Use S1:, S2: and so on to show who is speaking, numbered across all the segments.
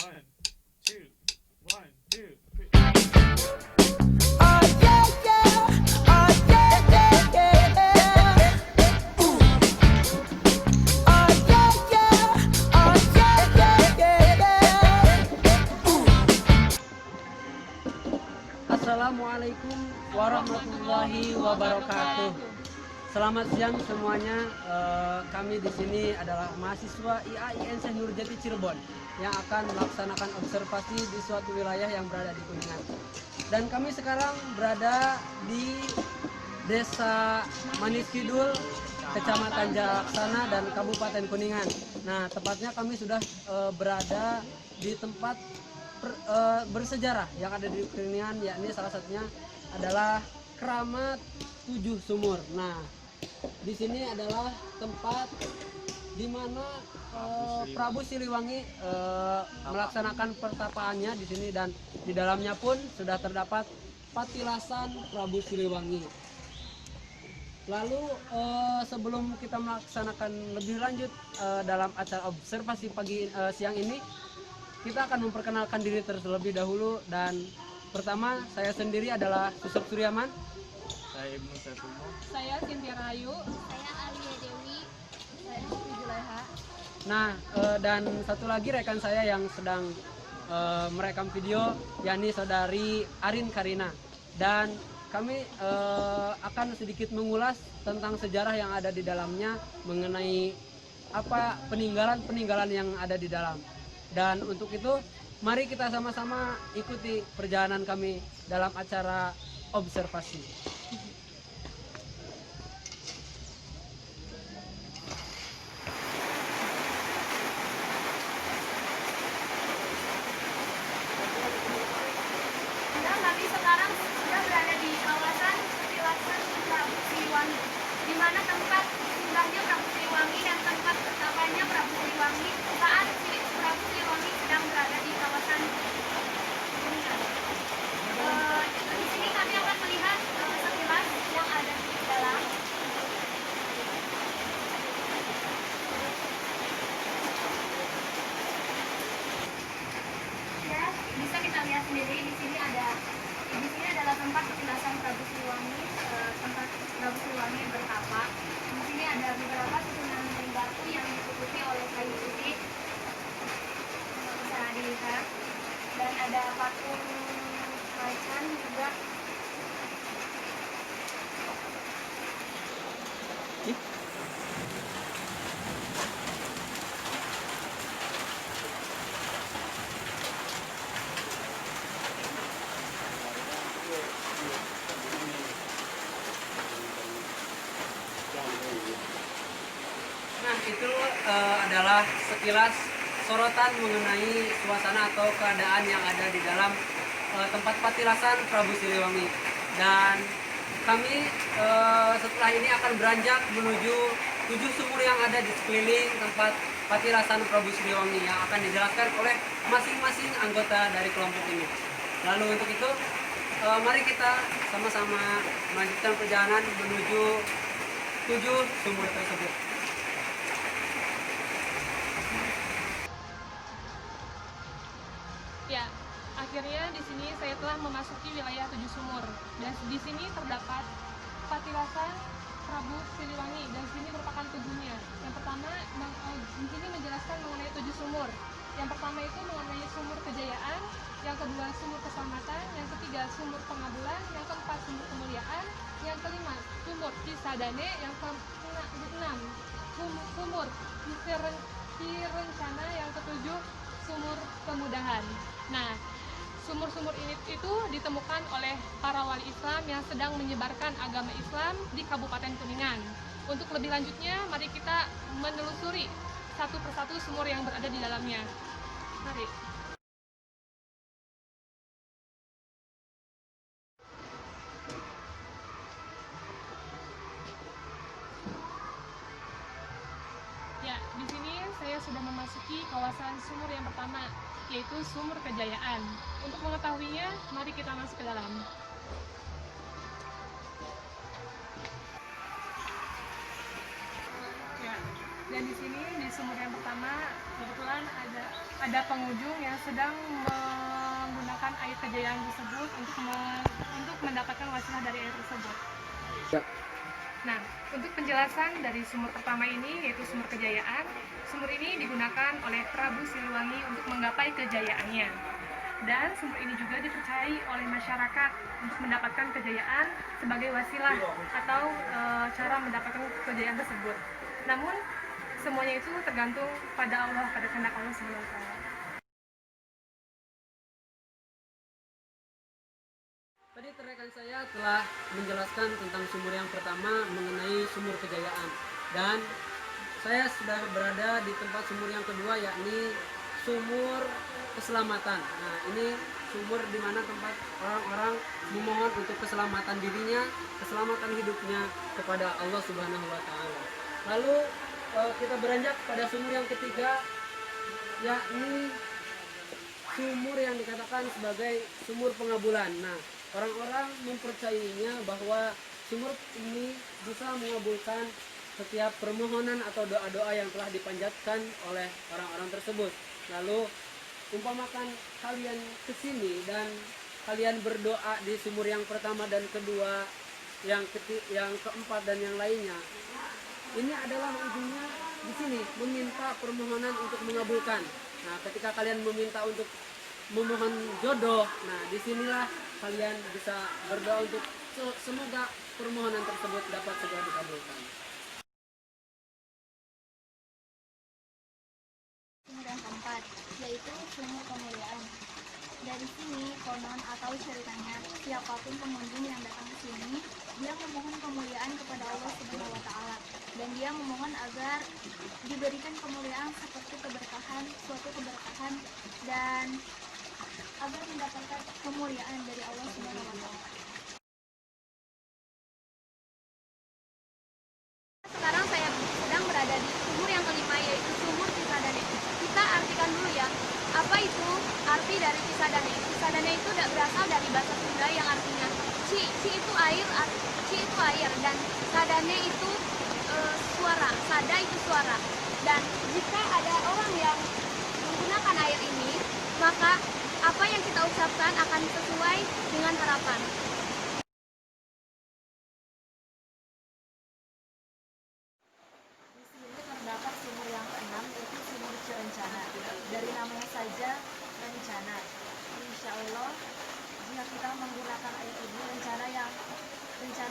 S1: One, two, one, two, three.
S2: Oh yeah, yeah. Oh yeah, yeah, yeah. Oh yeah, yeah. Oh yeah, yeah, yeah.
S3: Assalamualaikum warahmatullahi wabarakatuh. Selamat siang semuanya. Kami di sini adalah mahasiswa IAIN Syekh Nurjati Cirebon yang akan melaksanakan observasi di suatu wilayah yang berada di Kuningan. Dan kami sekarang berada di Desa Manis Kidul, Kecamatan Jalaksana dan Kabupaten Kuningan. Nah, tepatnya kami sudah berada di tempat bersejarah yang ada di Kuningan, yakni salah satunya adalah Keramat Tujuh Sumur. Nah, di sini adalah tempat di mana Prabu Siliwangi melaksanakan pertapaannya di sini, dan di dalamnya pun sudah terdapat patilasan Prabu Siliwangi. Lalu sebelum kita melaksanakan lebih lanjut dalam acara observasi siang ini, kita akan memperkenalkan diri terlebih dahulu. Dan pertama, saya sendiri adalah Susep Suryaman.
S1: Saya Ibnu Sasumo.
S4: Saya Cynthia Rahayu.
S5: Saya Alia Dewi. Saya Siti Julaiha.
S3: Nah, dan satu lagi rekan saya yang sedang merekam video, yakni saudari Arin Karina. Dan kami akan sedikit mengulas tentang sejarah yang ada di dalamnya, mengenai apa peninggalan-peninggalan yang ada di dalam. Dan untuk itu, mari kita sama-sama ikuti perjalanan kami dalam acara observasi.
S5: Nah, kami sekarang sudah berada di kawasan petilasan Prabu Siliwangi, di mana tempat singgahnya Prabu Siliwangi dan tempat pertapanya Prabu Siliwangi saat Prabu Siliwangi sedang berada di kawasan Kuningan. Di sini kami akan melihat sekilas yang ada di dalam. Ya, bisa kita lihat sendiri di sini adalah tempat petilasan Prabu Siliwangi, tempat Prabu Siliwangi bertapa. Di sini ada beberapa susunan ring batu yang ditutupi oleh kayu putih, bisa dilihat, dan ada patung macan juga.
S3: Nah, itu adalah sekilas sorotan mengenai suasana atau keadaan yang ada di dalam tempat patilasan Prabu Siliwangi. Dan kami setelah ini akan beranjak menuju 7 sumur yang ada di sekeliling tempat patilasan Prabu Siliwangi yang akan dijelaskan oleh masing-masing anggota dari kelompok ini. Lalu untuk itu, mari kita sama-sama melanjutkan perjalanan menuju 7 sumur tersebut.
S4: Ya, akhirnya di sini saya telah memasuki wilayah Tujuh Sumur, dan di sini terdapat patilasan Prabu Siliwangi, dan di sini merupakan tujuhnya. Yang pertama, di sini menjelaskan mengenai 7 sumur. Yang pertama itu mengenai sumur kejayaan, yang kedua sumur keselamatan, yang ketiga sumur pengabulan, yang keempat sumur kemuliaan, yang kelima sumur Cisadane, yang keenam sumur Cirencana, yang ketujuh sumur kemudahan. Nah, sumur-sumur ini itu ditemukan oleh para wali Islam yang sedang menyebarkan agama Islam di Kabupaten Kuningan. Untuk lebih lanjutnya, mari kita menelusuri satu persatu sumur yang berada di dalamnya. Mari. Ya, di sini saya sudah memasuki kawasan sumur yang pertama, yaitu sumur kejayaan. Untuk mengetahuinya, mari kita masuk ke dalam. Ya, Dan di sini di sumur yang pertama kebetulan ada pengunjung yang sedang menggunakan air kejayaan tersebut untuk mendapatkan wasilah dari air tersebut.
S3: Ya.
S4: Nah, untuk penjelasan dari sumur pertama ini, yaitu sumur kejayaan, sumur ini digunakan oleh Prabu Siliwangi untuk menggapai kejayaannya. Dan sumur ini juga dipercayai oleh masyarakat untuk mendapatkan kejayaan sebagai wasilah atau cara mendapatkan kejayaan tersebut. Namun, semuanya itu tergantung pada Allah, pada kehendak Allah SWT.
S3: Tadi rekan saya telah menjelaskan tentang sumur yang pertama mengenai sumur kejayaan, dan saya sudah berada di tempat sumur yang kedua, yakni sumur keselamatan. Nah, ini sumur di mana tempat orang-orang memohon untuk keselamatan dirinya, keselamatan hidupnya kepada Allah Subhanahu wa taala. Lalu kita beranjak pada sumur yang ketiga, yakni sumur yang dikatakan sebagai sumur pengabulan. Nah, orang-orang mempercayainya bahwa sumur ini bisa mengabulkan setiap permohonan atau doa-doa yang telah dipanjatkan oleh orang-orang tersebut. Lalu umpamakan kalian kesini dan kalian berdoa di sumur yang pertama dan kedua, yang keempat dan yang lainnya, ini adalah ujungnya di sini meminta permohonan untuk mengabulkan. Nah, ketika kalian meminta untuk memohon jodoh, nah disinilah kalian bisa berdoa untuk semoga permohonan tersebut dapat segera dikabulkan.
S5: Sumur yang keempat, yaitu sumur kemuliaan. Dari sini, konon atau ceritanya, siapapun pengunjung yang datang ke sini, dia memohon kemuliaan kepada Allah Subhanahu wa taala, dan dia memohon agar diberikan kemuliaan seperti keberkahan, suatu keberkahan, dan agar mendapatkan kemuliaan dari Allah Subhanahu wa taala. Sekarang saya sedang berada di sumur yang kelima, yaitu sumur Cisadane. Kita artikan dulu ya, apa itu arti dari Cisadane? Cisadane itu berasal dari bahasa Sunda yang artinya ci itu air, dan sadane itu suara, sada itu suara. Dan jika ada orang yang menggunakan air ini, maka apa yang kita ucapkan akan sesuai dengan harapan.
S6: Di sini terdapat sumur yang keenam, yaitu sumur Cirencana. Dari namanya saja rencana. Insya Allah, jika kita menggunakan air ini, rencana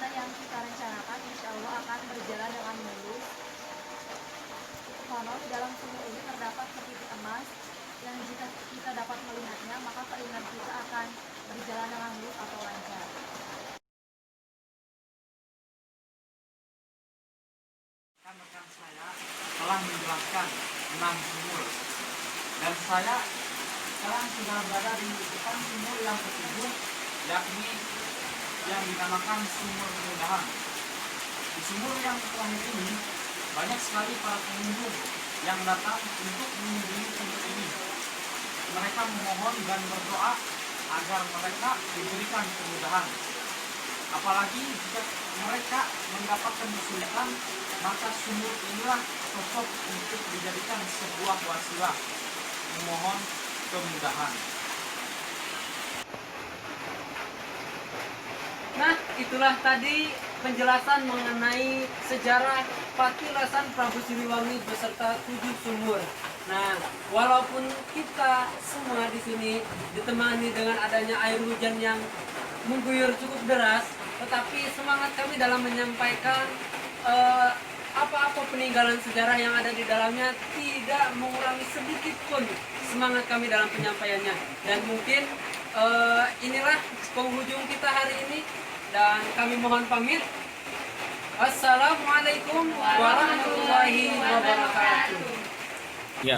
S6: yang kita rencanakan, insya Allah akan berjalan dengan mulus. Konon dalam sumur ini terdapat sepitik emas, yang jika kita dapat melihatnya, maka keinginan kita akan berjalan dengan mulus atau lancar.
S1: Rekan saya telah menjelaskan 6 sumur, dan saya sekarang sudah berada di depan sumur yang ketujuh, yakni yang dinamakan sumur kemudahan. Di sumur yang terakhir ini banyak sekali para pengunjung yang datang untuk mengunjungi sumur ini. Mereka memohon dan berdoa agar mereka diberikan kemudahan. Apalagi jika mereka mendapatkan kesulitan, maka sumur inilah cocok untuk dijadikan sebuah wasilah memohon kemudahan.
S3: Nah, itulah tadi penjelasan mengenai sejarah Patilasan Prabu Siliwangi beserta 7 sumur. Nah, walaupun kita semua di sini ditemani dengan adanya air hujan yang mengguyur cukup deras, tetapi semangat kami dalam menyampaikan apa-apa peninggalan sejarah yang ada di dalamnya tidak mengurangi sedikit pun semangat kami dalam penyampaiannya. Dan mungkin inilah penghujung kita hari ini, dan kami mohon pamit. Assalamualaikum warahmatullahi wabarakatuh.
S1: Ya.